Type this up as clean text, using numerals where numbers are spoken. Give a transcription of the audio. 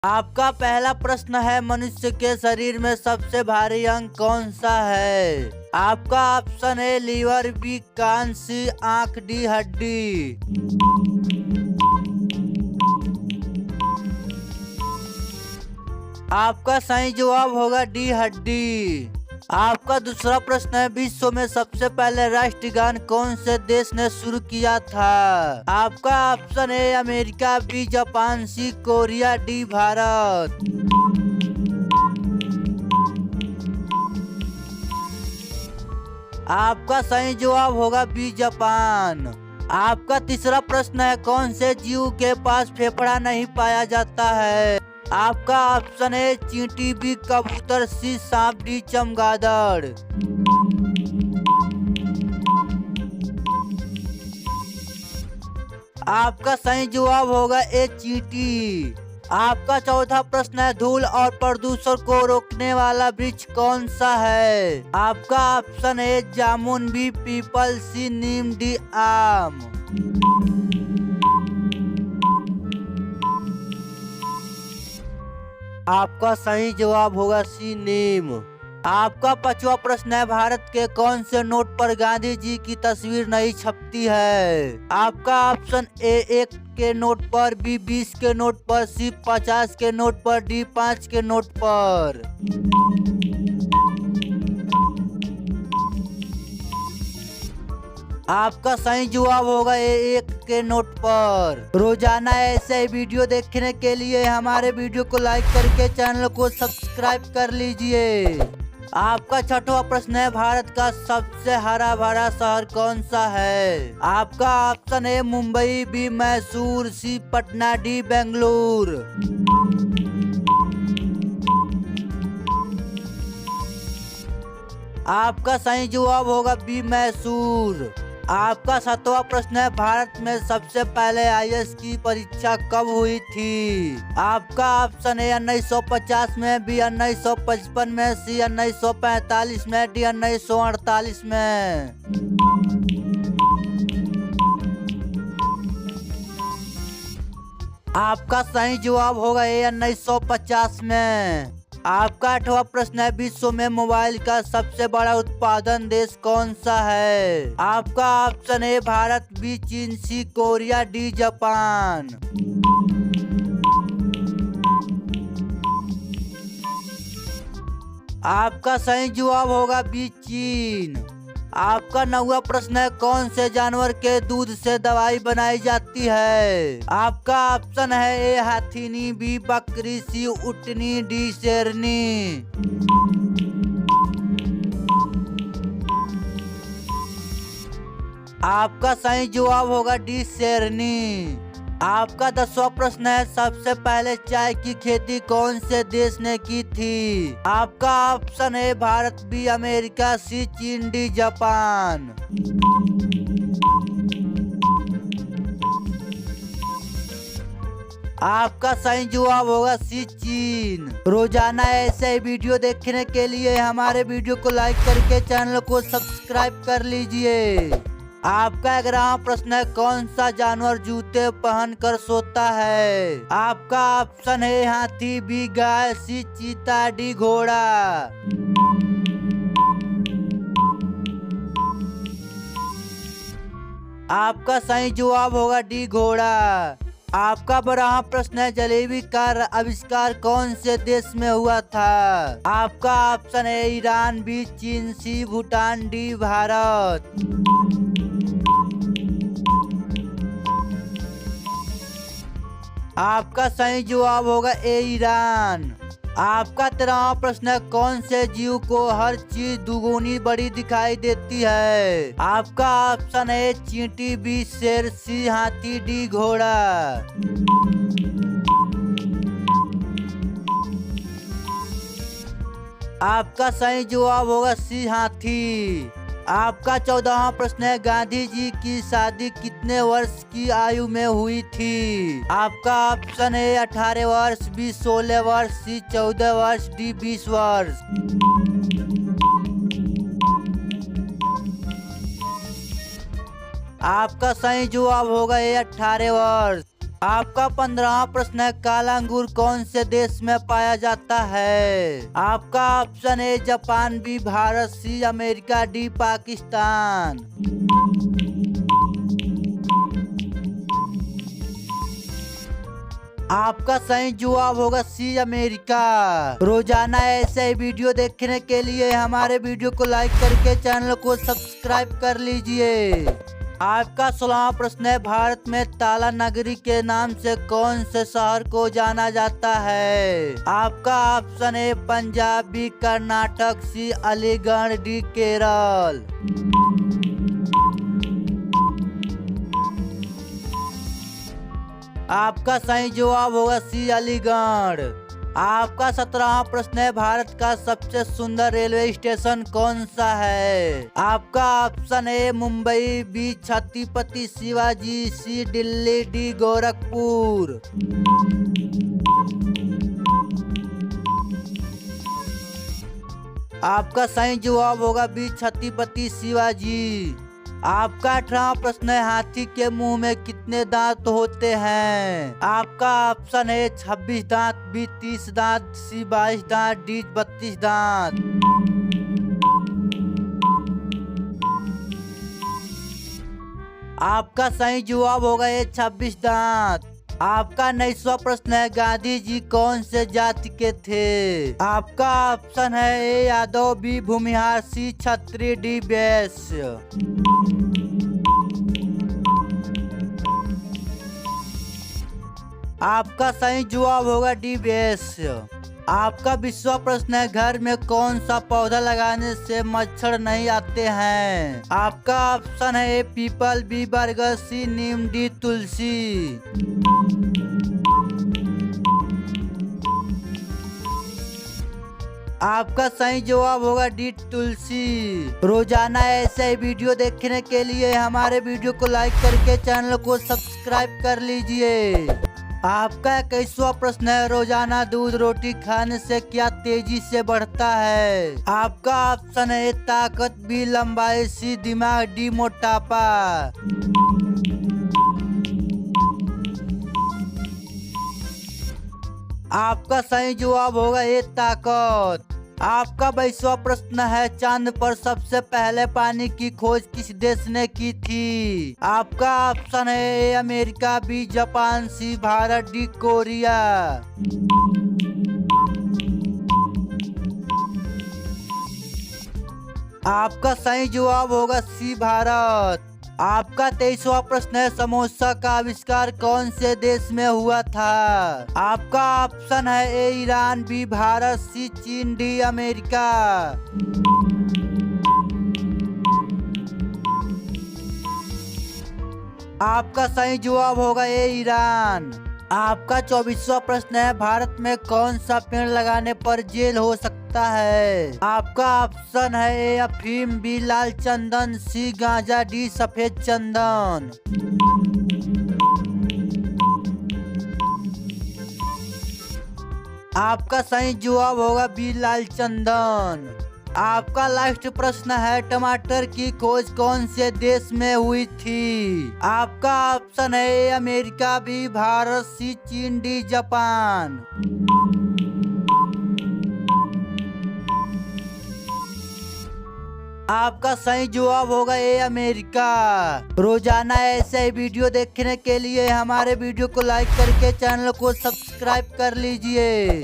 आपका पहला प्रश्न है, मनुष्य के शरीर में सबसे भारी अंग कौन सा है? आपका ऑप्शन है लीवर, बी कान, सी आंख, डी हड्डी। आपका सही जवाब होगा डी हड्डी। आपका दूसरा प्रश्न है, विश्व में सबसे पहले राष्ट्रगान कौन से देश ने शुरू किया था? आपका ऑप्शन है अमेरिका, बी जापान, सी कोरिया, डी भारत। आपका सही जवाब होगा बी जापान। आपका तीसरा प्रश्न है, कौन से जीव के पास फेफड़ा नहीं पाया जाता है? आपका ऑप्शन है चींटी, बी कबूतर, सी सांप, डी चमगादड़। आपका सही जवाब होगा ए चींटी। आपका चौथा प्रश्न है, धूल और प्रदूषण को रोकने वाला वृक्ष कौन सा है? आपका ऑप्शन है जामुन, बी पीपल, सी नीम, डी आम। आपका सही जवाब होगा सी नीम। आपका पांचवा प्रश्न है, भारत के कौन से नोट पर गांधी जी की तस्वीर नहीं छपती है? आपका ऑप्शन ए 1 के नोट पर, बी 20 के नोट पर, सी 50 के नोट पर, डी 5 के नोट पर। आपका सही जवाब होगा ए 1 के नोट पर। रोजाना ऐसे ही वीडियो देखने के लिए हमारे वीडियो को लाइक करके चैनल को सब्सक्राइब कर लीजिए। आपका छठवां प्रश्न है, भारत का सबसे हरा भरा शहर कौन सा है? आपका ऑप्शन है मुंबई, बी मैसूर, सी पटना, डी बेंगलुरु। आपका सही जवाब होगा बी मैसूर। आपका सातवां प्रश्न है, भारत में सबसे पहले आईएएस की परीक्षा कब हुई थी? आपका ऑप्शन है 1950 में, बी 1955 में, सी 1945 में, डी 1948 में। आपका सही जवाब होगा ए 1950 में। आपका आठवां प्रश्न है, विश्व में मोबाइल का सबसे बड़ा उत्पादन देश कौन सा है? आपका ऑप्शन है भारत, बी चीन, सी कोरिया, डी जापान। आपका सही जवाब होगा बी चीन। आपका 9वां प्रश्न है, कौन से जानवर के दूध से दवाई बनाई जाती है? आपका ऑप्शन है ए हाथीनी, बी बकरी, सी ऊँटनी, डी शेरनी। आपका सही जवाब होगा डी शेरनी। आपका 10वां प्रश्न है, सबसे पहले चाय की खेती कौन से देश ने की थी? आपका ऑप्शन है भारत, बी अमेरिका, सी चीन, डी जापान। आपका सही जवाब होगा सी चीन। रोजाना ऐसे वीडियो देखने के लिए हमारे वीडियो को लाइक करके चैनल को सब्सक्राइब कर लीजिए। आपका 11वां प्रश्न है, कौन सा जानवर जूते पहन कर सोता है? आपका ऑप्शन है हाथी, बी गाय, सी चीता, डी घोड़ा। आपका सही जवाब होगा डी घोड़ा। आपका 12वां प्रश्न है, जलेबी का आविष्कार कौन से देश में हुआ था? आपका ऑप्शन है ईरान, बी चीन, सी भूटान, डी भारत। आपका सही जवाब होगा ए ईरान। आपका 13वां प्रश्न है, कौन से जीव को हर चीज दुगुनी बड़ी दिखाई देती है? आपका ऑप्शन है चींटी, बी शेर, सी हाथी, डी घोड़ा। आपका सही जवाब होगा सी हाथी। आपका 14वां प्रश्न है, गांधी जी की शादी कितने वर्ष की आयु में हुई थी? आपका ऑप्शन है 18 वर्ष, बी 16 वर्ष, सी 14 वर्ष, डी 20 वर्ष। आपका सही जवाब होगा ये 18 वर्ष। आपका 15वां प्रश्न है, काला अंगूर कौन से देश में पाया जाता है? आपका option A Japan, B Bharat, C America, D Pakistan. आपका सही जवाब होगा सी अमेरिका। रोजाना ऐसे ही वीडियो देखने के लिए हमारे वीडियो को लाइक करके चैनल को सब्सक्राइब कर लीजिए। आपका 16वां प्रश्न है, भारत में ताला नगरी के नाम से कौन से शहर को जाना जाता है? आपका option A Punjab, B Karnataka, C Aligarh, D Kerala. आपका सही जवाब होगा सी अलीगढ़। आपका 17वां प्रश्न है, भारत का सबसे सुंदर रेलवे स्टेशन कौन सा है? आपका option A Mumbai, B Chhatrapati Shivaji, C Delhi, D Gorakhpur. आपका सही जवाब होगा बी छत्रपति शिवाजी। आपका 18वां प्रश्न है, हाथी के मुंह में कितने दांत होते हैं? आपका ऑप्शन है 26 दांत, बी 30 दांत, सी 22 दांत, डी 32 दांत। आपका सही जवाब होगा ये 26 दांत। आपका 19वां प्रश्न है, गांधी जी कौन से जाति के थे? आपका ऑप्शन है ए यादव, बी भूमिहार, सी क्षत्रिय, डी वैश्य। आपका सही जवाब होगा डी वैश्य। आपका 20वां प्रश्न है, घर में कौन सा पौधा लगाने से मच्छर नहीं आते हैं? आपका ऑप्शन है ए पीपल, बी बरगद, सी नीम, डी तुलसी। आपका सही जवाब होगा डी तुलसी। रोजाना ऐसे ही वीडियो देखने के लिए हमारे वीडियो को लाइक करके चैनल को सब्सक्राइब कर लीजिए। आपका 21वां प्रश्न है, रोजाना दूध रोटी खाने से क्या तेजी से बढ़ता है? आपका ऑप्शन है ताकत, बी लंबाई, सी दिमाग, डी मोटापा। आपका सही जवाब होगा ये ताकत। आपका 22वां प्रश्न है, चांद पर सबसे पहले पानी की खोज किस देश ने की थी? आपका ऑप्शन है A America, B Japan, C Bharat, D Korea. आपका सही जवाब होगा सी भारत। आपका 23वां प्रश्न है, समोसा का आविष्कार कौन से देश में हुआ था? आपका ऑप्शन है ए ईरान, बी भारत, सी चीन, डी अमेरिका। आपका सही जवाब होगा ए ईरान। आपका 24वां प्रश्न है, भारत में कौन सा पेड़ लगाने पर जेल हो सकता है? आपका ऑप्शन है ए अफीम, बी लाल चंदन, सी गांजा, डी सफेद चंदन। आपका सही जवाब होगा बी लाल चंदन। आपका लास्ट प्रश्न है, टमाटर की खोज कौन से देश में हुई थी? आपका ऑप्शन है ए अमेरिका, बी भारत, सी चीन, डी जापान। आपका सही जवाब होगा ए अमेरिका। रोजाना ऐसे ही वीडियो देखने के लिए हमारे वीडियो को लाइक करके चैनल को सब्सक्राइब कर लीजिए।